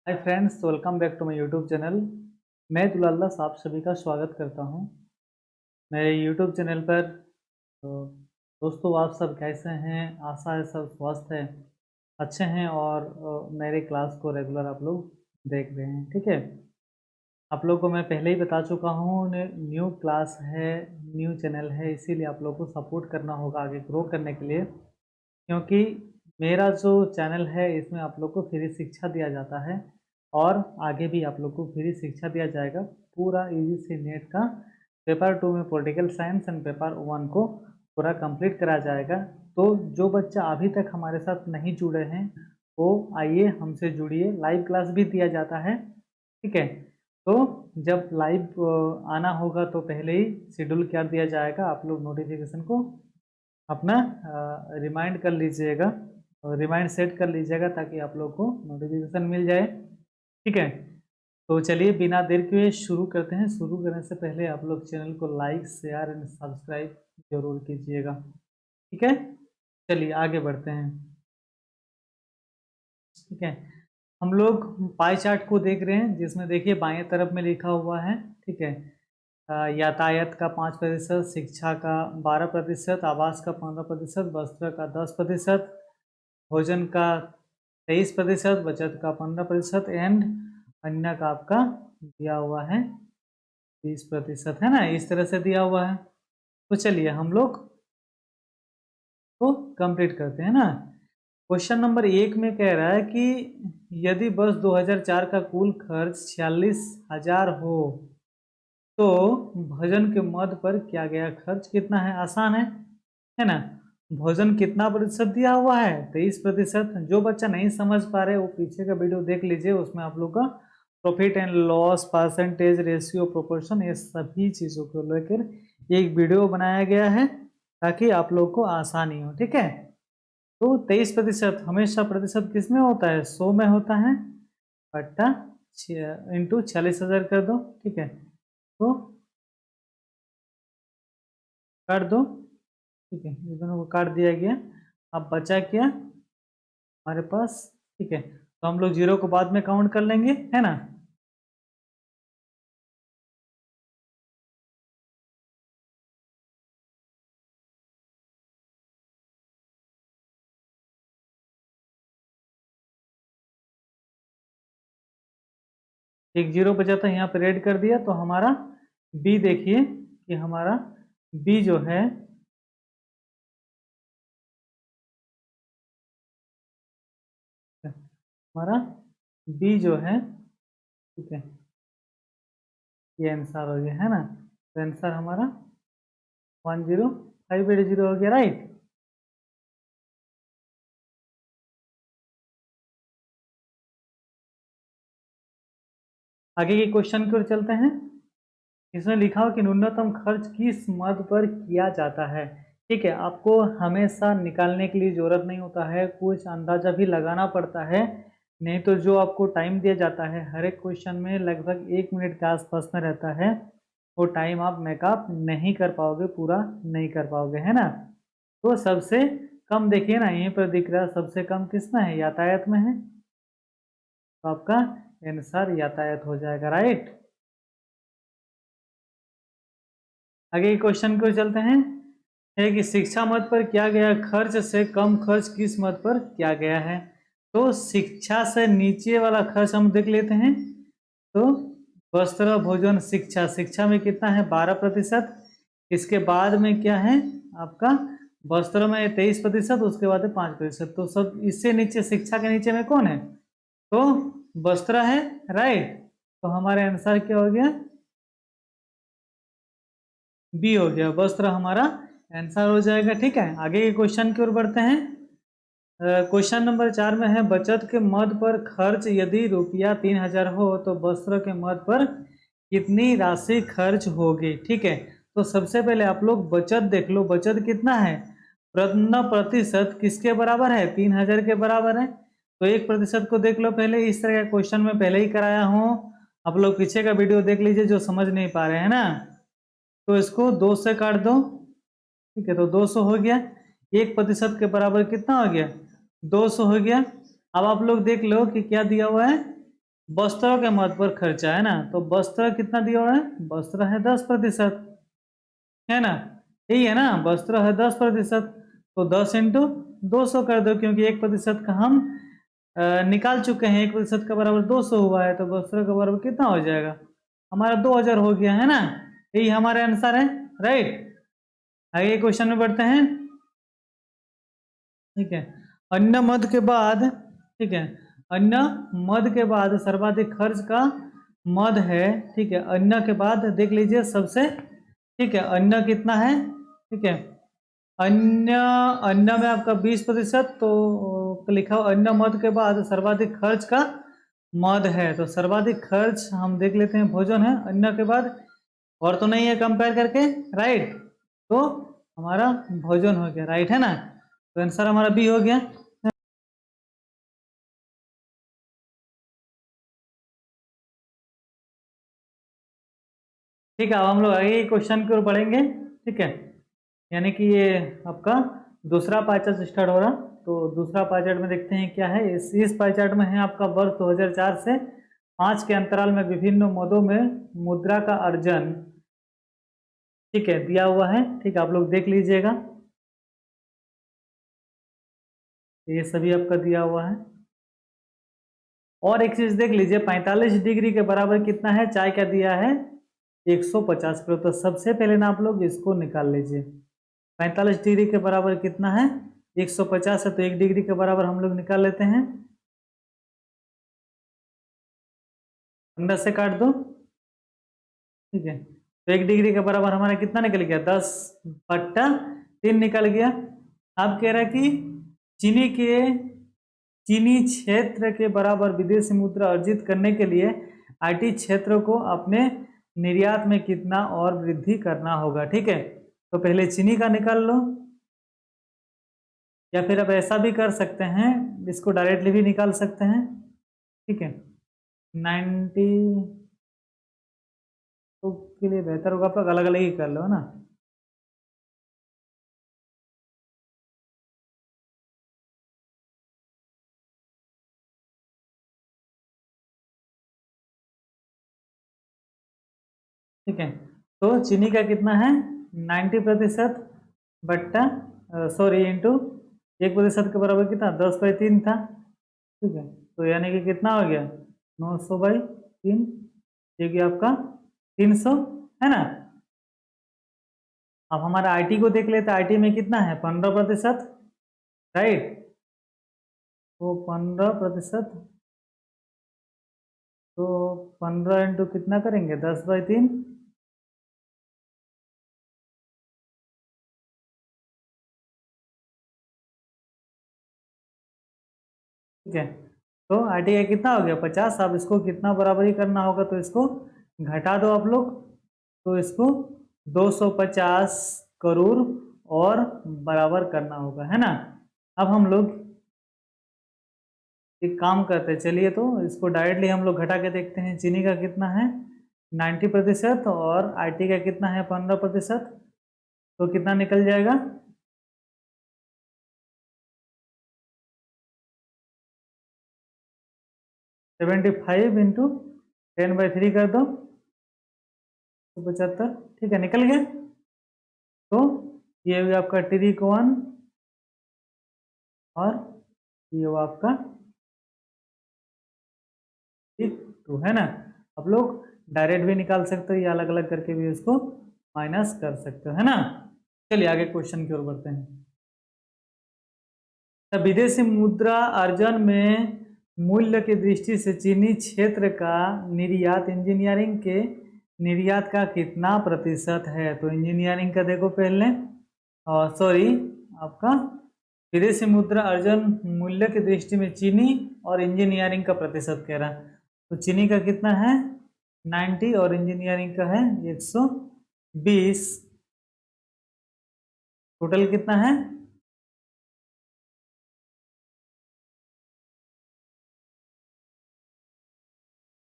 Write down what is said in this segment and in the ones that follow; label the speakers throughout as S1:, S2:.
S1: Hi friends, welcome back to my YouTube channel. मैं दुलाल्लाह आप सभी का स्वागत करता हूं मेरे यूट्यूब चैनल पर। तो दोस्तों, आप सब कैसे हैं? आशा है सब स्वस्थ है, अच्छे हैं और मेरे क्लास को रेगुलर आप लोग देख रहे हैं। ठीक है, आप लोग को मैं पहले ही बता चुका हूँ, न्यू क्लास है, न्यू चैनल है, इसीलिए आप लोग को सपोर्ट करना होगा आगे ग्रो करने के लिए। क्योंकि मेरा जो चैनल है इसमें आप लोग को फ्री शिक्षा दिया जाता है और आगे भी आप लोग को फ्री शिक्षा दिया जाएगा। पूरा यूजीसी नेट का पेपर 2 में पॉलिटिकल साइंस एंड पेपर 1 को पूरा कंप्लीट करा जाएगा। तो जो बच्चा अभी तक हमारे साथ नहीं जुड़े हैं वो आइए हमसे जुड़िए। लाइव क्लास भी दिया जाता है। ठीक है, तो जब लाइव आना होगा तो पहले ही शेड्यूल कर दिया जाएगा। आप लोग नोटिफिकेशन को अपना रिमाइंड कर लीजिएगा और रिमाइंड सेट कर लीजिएगा ताकि आप लोग को नोटिफिकेशन मिल जाए। ठीक है, तो चलिए बिना देर के शुरू करते हैं। शुरू करने से पहले आप लोग चैनल को लाइक, शेयर एंड सब्सक्राइब जरूर कीजिएगा। ठीक है, चलिए आगे बढ़ते हैं। ठीक है, हम लोग पाई चार्ट को देख रहे हैं जिसमें देखिए बाएं तरफ में लिखा हुआ है। ठीक है, यातायात का 5%, शिक्षा का 12%, आवास का 15%, वस्त्र का 10%, भोजन का 23%, बचत का 15% एंड अन्य का आपका दिया हुआ है 20%, है ना। इस तरह से दिया हुआ है। तो चलिए हम लोग तो कंप्लीट करते हैं ना। क्वेश्चन नंबर 1 में कह रहा है कि यदि वर्ष 2004 का कुल खर्च 46,000 हो तो भोजन के मद पर किया गया खर्च कितना है? आसान है ना। भोजन कितना प्रतिशत दिया हुआ है? 23%। जो बच्चा नहीं समझ पा रहे वो पीछे का वीडियो देख लीजिए, उसमें आप लोग का profit and loss, percentage, ratio, proportion, ये सभी चीजों को लेकर एक वीडियो बनाया गया है ताकि आप लोग को आसानी हो। ठीक है, तो 23% हमेशा प्रतिशत किस में होता है? 100 में होता है, बट्टा इंटू 46,000 कर दो। ठीक है, तो काट दो। ठीक है, इन दोनों को काट दिया गया। अब बचा क्या हमारे पास? ठीक है, तो हम लोग जीरो को बाद में काउंट कर लेंगे, है ना। एक जीरो बचा था, यहाँ पे रेड कर दिया तो हमारा बी देखिए कि हमारा बी जो है हमारा बी जो है, ठीक है, ये आंसर हो गया, है ना। तो आंसर हमारा 10,580 हो गया, राइट। आगे के क्वेश्चन की ओर चलते हैं। इसमें लिखा हो कि न्यूनतम खर्च किस मद पर किया जाता है। ठीक है, आपको हमेशा निकालने के लिए जरूरत नहीं होता है, कुछ अंदाजा भी लगाना पड़ता है। नहीं तो जो आपको टाइम दिया जाता है हर एक क्वेश्चन में लगभग 1 मिनट के आसपास में रहता है, वो टाइम आप मेकअप नहीं कर पाओगे, पूरा नहीं कर पाओगे, है ना। तो सबसे कम देखिए ना, यहीं पर दिख रहा है सबसे कम किसमें है? यातायात में है। तो आपका आंसर यातायात हो जाएगा, राइट। आगे क्वेश्चन को चलते हैं। है कि शिक्षा मद पर किया गया खर्च से कम खर्च किस मद पर किया गया है? तो शिक्षा से नीचे वाला खर्च हम देख लेते हैं। तो वस्त्र, भोजन, शिक्षा, शिक्षा में कितना है? 12%। इसके बाद में क्या है आपका? वस्त्र में 23%, उसके बाद है 5%। तो सब इससे नीचे, शिक्षा के नीचे में कौन है? तो वस्त्र है, राइट। तो हमारे आंसर क्या हो गया? बी हो गया, वस्त्र हमारा आंसर हो जाएगा। ठीक है, आगे के क्वेश्चन की ओर बढ़ते हैं। क्वेश्चन नंबर 4 में है बचत के मद पर खर्च यदि रुपया 3,000 हो तो वस्त्र के मद पर कितनी राशि खर्च होगी? ठीक है, तो सबसे पहले आप लोग बचत देख लो, बचत कितना है? प्रतिशत किसके बराबर है? 3,000 के बराबर है। तो 1% को देख लो पहले, इस तरह का क्वेश्चन में पहले ही कराया हूँ। आप लोग पीछे का वीडियो देख लीजिए जो समझ नहीं पा रहे हैं ना। तो इसको 2 से काट दो। ठीक है, तो 200 हो गया। 1% के बराबर कितना हो गया? 200 हो गया। अब आप लोग देख लो कि क्या दिया हुआ है? वस्त्रों के मद पर खर्चा है ना, तो वस्त्र कितना दिया हुआ है, वस्त्र है 10%, है ना, यही है ना, वस्त्र है 10%, तो 10 × 200 कर दो, क्योंकि 1% का हम निकाल चुके हैं, 1% का बराबर 200 हुआ है, तो वस्त्र का बराबर कितना हो जाएगा, हमारा 2000 हो गया, है ना, यही हमारे आंसर है, राइट। आगे क्वेश्चन में बढ़ते हैं, ठीक है। अन्न मद के बाद, ठीक है, अन्न मद के बाद सर्वाधिक खर्च का मद है, ठीक है, अन्न के बाद देख लीजिए सबसे, ठीक है, अन्न कितना है, ठीक है, अन्न, अन्न में आपका 20%, तो लिखा हो अन्न मद के बाद सर्वाधिक खर्च का मद है, तो सर्वाधिक खर्च हम देख लेते हैं, भोजन है अन्न के बाद, और तो नहीं है कंपेयर करके, राइट, तो हमारा भोजन हो गया, राइट है ना, तो आंसर हमारा बी हो गया। ठीक है, अब हम लोग आगे क्वेश्चन की ओर बढ़ेंगे, ठीक है, यानी कि ये आपका दूसरा पाई चार्ट स्टार्ट हो रहा, तो दूसरा पाई चार्ट में देखते हैं क्या है, इस पाई चार्ट में है आपका वर्ष 2004 से 5 के अंतराल में विभिन्न मदों में मुद्रा का अर्जन, ठीक है, दिया हुआ है, ठीक है, आप लोग देख लीजिएगा, ये सभी आपका दिया हुआ है। और एक चीज देख लीजिए, 45 डिग्री के बराबर कितना है, चाय क्या दिया है, 150 किलो, तो सबसे पहले ना आप लोग इसको निकाल लीजिए, 45 डिग्री के बराबर कितना है, 150 है, तो 1 डिग्री के बराबर हम लोग निकाल लेते हैं, 15 से काट दो, ठीक है, तो 1 डिग्री के बराबर हमारा कितना निकल गया, 10/3 निकल गया। अब कह रहा है कि चीनी के चीनी क्षेत्र के बराबर विदेशी मुद्रा अर्जित करने के लिए आईटी क्षेत्र को अपने निर्यात में कितना और वृद्धि करना होगा, ठीक है, तो पहले चीनी का निकाल लो, या फिर अब ऐसा भी कर सकते हैं, इसको डायरेक्टली भी निकाल सकते हैं, ठीक है, 90 तो के लिए बेहतर होगा, आप लोग अलग अलग ही कर लो ना, ठीक है, तो चीनी का कितना है, 90% बट्टा, सॉरी इंटू 1% के बराबर कितना, 10/3 था, ठीक है, तो यानी कि कितना हो गया, 900/3, ये गया आपका 300, है ना। अब हमारा आईटी को देख लेते, आईटी में कितना है, 15%, राइट, तो 15%, तो 15 इंटू कितना करेंगे, 10/3, ठीक है, तो आईटी का कितना हो गया, 50, अब इसको कितना बराबरी करना होगा, तो इसको घटा दो आप लोग, तो इसको 250 करोड़ और बराबर करना होगा, है ना। अब हम लोग एक काम करते हैं, चलिए, तो इसको डायरेक्टली हम लोग घटा के देखते हैं, चीनी का कितना है 90% और आईटी का कितना है 15%, तो कितना निकल जाएगा, 75 इंटू 10/3 कर दो, तो 75, ठीक है, निकल गया, तो ये हुआ आपका ट्रिक 1, और ये हुआ आपका ट्रिक 2, है ना। आप लोग डायरेक्ट भी निकाल सकते हो, या अलग अलग करके भी इसको माइनस कर सकते हो, है ना। चलिए आगे क्वेश्चन की ओर बढ़ते हैं। विदेशी मुद्रा अर्जन में मूल्य की दृष्टि से चीनी क्षेत्र का निर्यात इंजीनियरिंग के निर्यात का कितना प्रतिशत है, तो इंजीनियरिंग का देखो पहले, सॉरी, आपका विदेशी मुद्रा अर्जन मूल्य की दृष्टि में चीनी और इंजीनियरिंग का प्रतिशत कह रहा है, तो चीनी का कितना है 90 और इंजीनियरिंग का है 120, टोटल कितना है,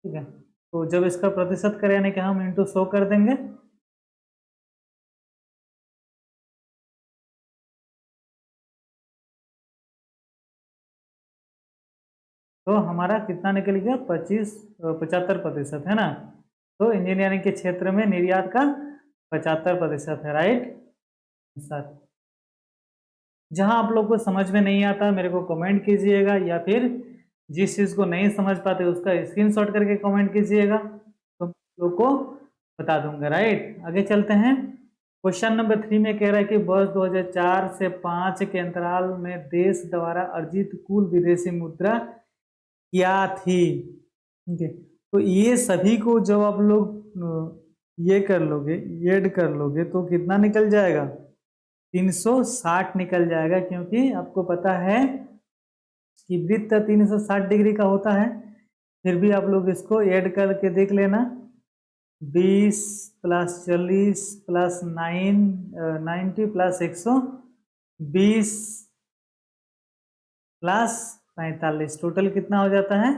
S1: ठीक है, तो जब इसका प्रतिशत करें, यानी कि हम इंटू 100 कर देंगे, तो हमारा कितना निकल गया, 75% है ना। तो इंजीनियरिंग के क्षेत्र में निर्यात का 75% है, राइट सर। जहां आप लोग को समझ में नहीं आता मेरे को कमेंट कीजिएगा, या फिर जिस चीज को नहीं समझ पाते उसका स्क्रीनशॉट करके कमेंट कीजिएगा, तो लोग को बता दूंगा, राइट। आगे चलते हैं। क्वेश्चन नंबर 3 में कह रहा है कि वर्ष 2004 से 5 के अंतराल में देश द्वारा अर्जित कुल विदेशी मुद्रा क्या थी, ठीक है। तो ये सभी को जब आप लोग ये कर लोगे, ऐड कर लोगे, तो कितना निकल जाएगा, 360 निकल जाएगा, क्योंकि आपको पता है कि वृत्त 360 डिग्री का होता है। फिर भी आप लोग इसको ऐड करके देख लेना, 20 + 40 + 90 + 120 + 45 टोटल कितना हो जाता है,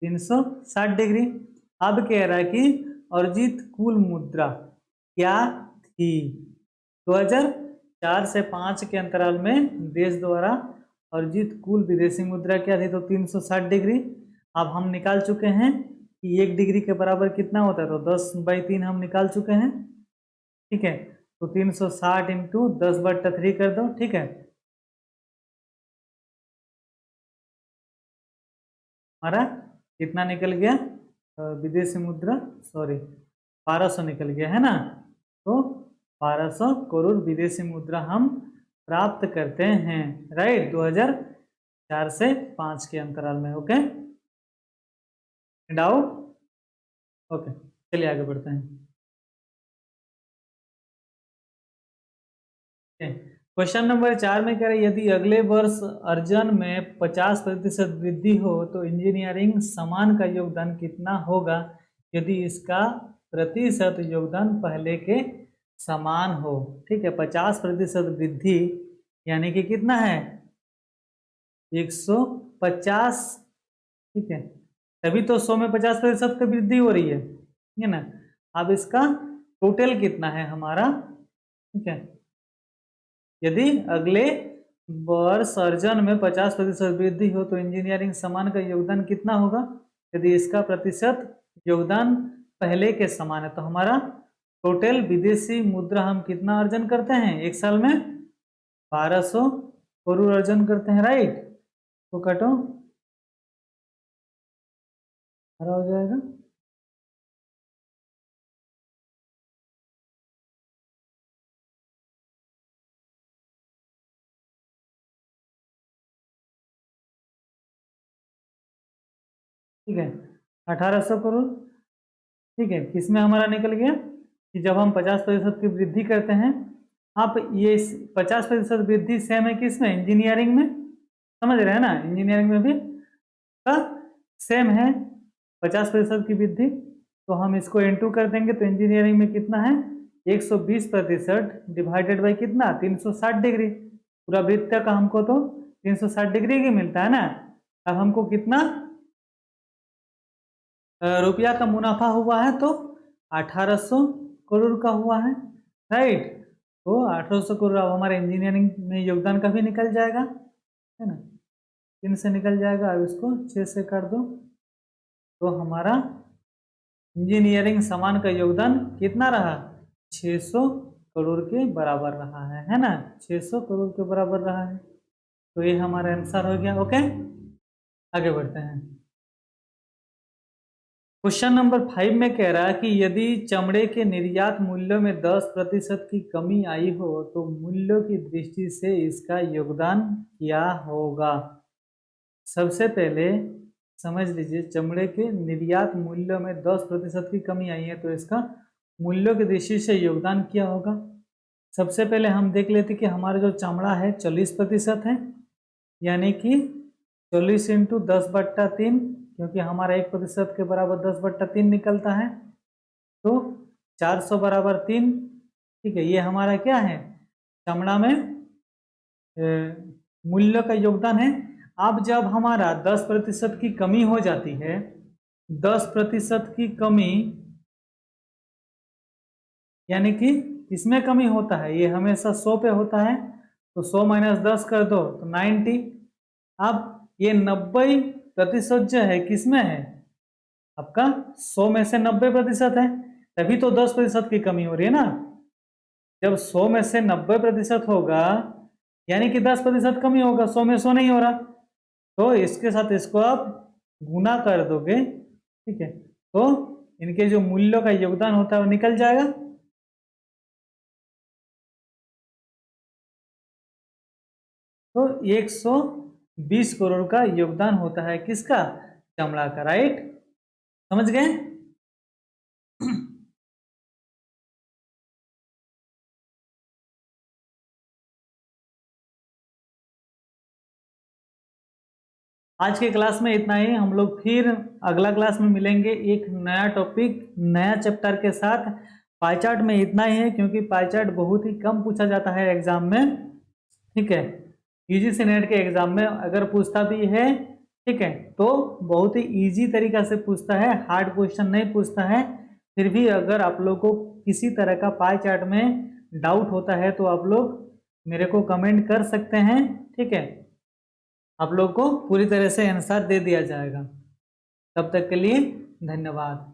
S1: 360 डिग्री। अब कह रहा है कि अर्जित कुल मुद्रा क्या थी 2004 से 5 के अंतराल में देश द्वारा अर्जित कुल विदेशी मुद्रा क्या थी, तो 360 डिग्री। अब हम निकाल चुके हैं कि 1 डिग्री के बराबर कितना होता है, तो 10/3 हम निकाल चुके हैं, ठीक है। तो 360 × 10/3 कर दो, ठीक है। हमारा कितना निकल गया, विदेशी मुद्रा, सॉरी 1200 निकल गया है ना। तो 1200 करोड़ विदेशी मुद्रा हम प्राप्त करते हैं, राइट, 2004 से 5 के अंतराल में। ओके, डाउट, ओके, चलिए आगे बढ़ते हैं। क्वेश्चन नंबर 4 में कह रहे यदि अगले वर्ष अर्जन में 50% वृद्धि हो तो इंजीनियरिंग सामान का योगदान कितना होगा यदि इसका प्रतिशत योगदान पहले के समान हो, ठीक है। 50% वृद्धि यानी कि कितना है, 150, ठीक है। तभी तो 100 में 50% की वृद्धि हो रही है ना। अब इसका टोटल कितना है हमारा, ठीक है। यदि अगले वर्ष अर्जन में 50% वृद्धि हो तो इंजीनियरिंग सामान का योगदान कितना होगा यदि इसका प्रतिशत योगदान पहले के समान है। तो हमारा टोटल विदेशी मुद्रा हम कितना अर्जन करते हैं एक साल में, 1200 करोड़ अर्जन करते हैं, राइट। तो काटो, हरा हो जाएगा, ठीक है, 1800 करोड़, ठीक है। किसमें हमारा निकल गया कि जब हम 50% की वृद्धि करते हैं, आप ये 50% वृद्धि सेम है किसमें, इंजीनियरिंग में, समझ रहे हैं ना, इंजीनियरिंग में भी का सेम है 50% की वृद्धि। तो हम इसको इनटू कर देंगे तो इंजीनियरिंग में कितना है, 120% डिवाइडेड बाई कितना, 360 डिग्री। पूरा वृत्त का हमको तो 360 डिग्री की मिलता है ना। अब हमको कितना रुपया का मुनाफा हुआ है, तो 1800 करोड़ का हुआ है, राइट। तो 1800 करोड़ अब हमारे इंजीनियरिंग में योगदान का भी निकल जाएगा, है ना, 3 से निकल जाएगा। अब इसको 6 से काट दो, तो हमारा इंजीनियरिंग सामान का योगदान कितना रहा, 600 करोड़ के बराबर रहा है ना, 600 करोड़ के बराबर रहा है। तो ये हमारा आंसर हो गया। ओके, आगे बढ़ते हैं। क्वेश्चन नंबर 5 में कह रहा है कि यदि चमड़े के निर्यात मूल्यों में 10% की कमी आई हो तो मूल्यों की दृष्टि से इसका योगदान क्या होगा। सबसे पहले समझ लीजिए, चमड़े के निर्यात मूल्यों में 10% की कमी आई है तो इसका मूल्यों की दृष्टि से योगदान क्या होगा। सबसे पहले हम देख लेते कि हमारा जो चमड़ा है 40% है, यानी कि 40 × 10/3, क्योंकि हमारा 1% के बराबर 10/3 निकलता है, तो 400 बराबर 3, ठीक है। ये हमारा क्या है, चमड़ा में मूल्य का योगदान है। अब जब हमारा 10% की कमी हो जाती है, 10% की कमी यानी कि किसमें कमी होता है, ये हमेशा 100 पे होता है, तो 100 - 10 कर दो तो 90। अब ये 90 प्रतिशत जो है किसमें है, आपका 100 में से 90% है, तभी तो 10% की कमी हो रही है ना। जब 100 में से 90% होगा यानी कि 10% कमी होगा, 100 में 100 नहीं हो रहा, तो इसके साथ इसको आप गुना कर दोगे, ठीक है, तो इनके जो मूल्यों का योगदान होता है वो निकल जाएगा। तो 120 करोड़ का योगदान होता है किसका, चमड़ा का, राइट, समझ गए। आज के क्लास में इतना ही, हम लोग फिर अगला क्लास में मिलेंगे एक नया टॉपिक नया चैप्टर के साथ। पाई चार्ट में इतना ही है क्योंकि पाई चार्ट बहुत ही कम पूछा जाता है एग्जाम में, ठीक है। यूजीसी नेट के एग्जाम में अगर पूछता भी है, ठीक है, तो बहुत ही इजी तरीका से पूछता है, हार्ड क्वेश्चन नहीं पूछता है। फिर भी अगर आप लोग को किसी तरह का पाई चार्ट में डाउट होता है तो आप लोग मेरे को कमेंट कर सकते हैं, ठीक है, आप लोग को पूरी तरह से आंसर दे दिया जाएगा। तब तक के लिए धन्यवाद।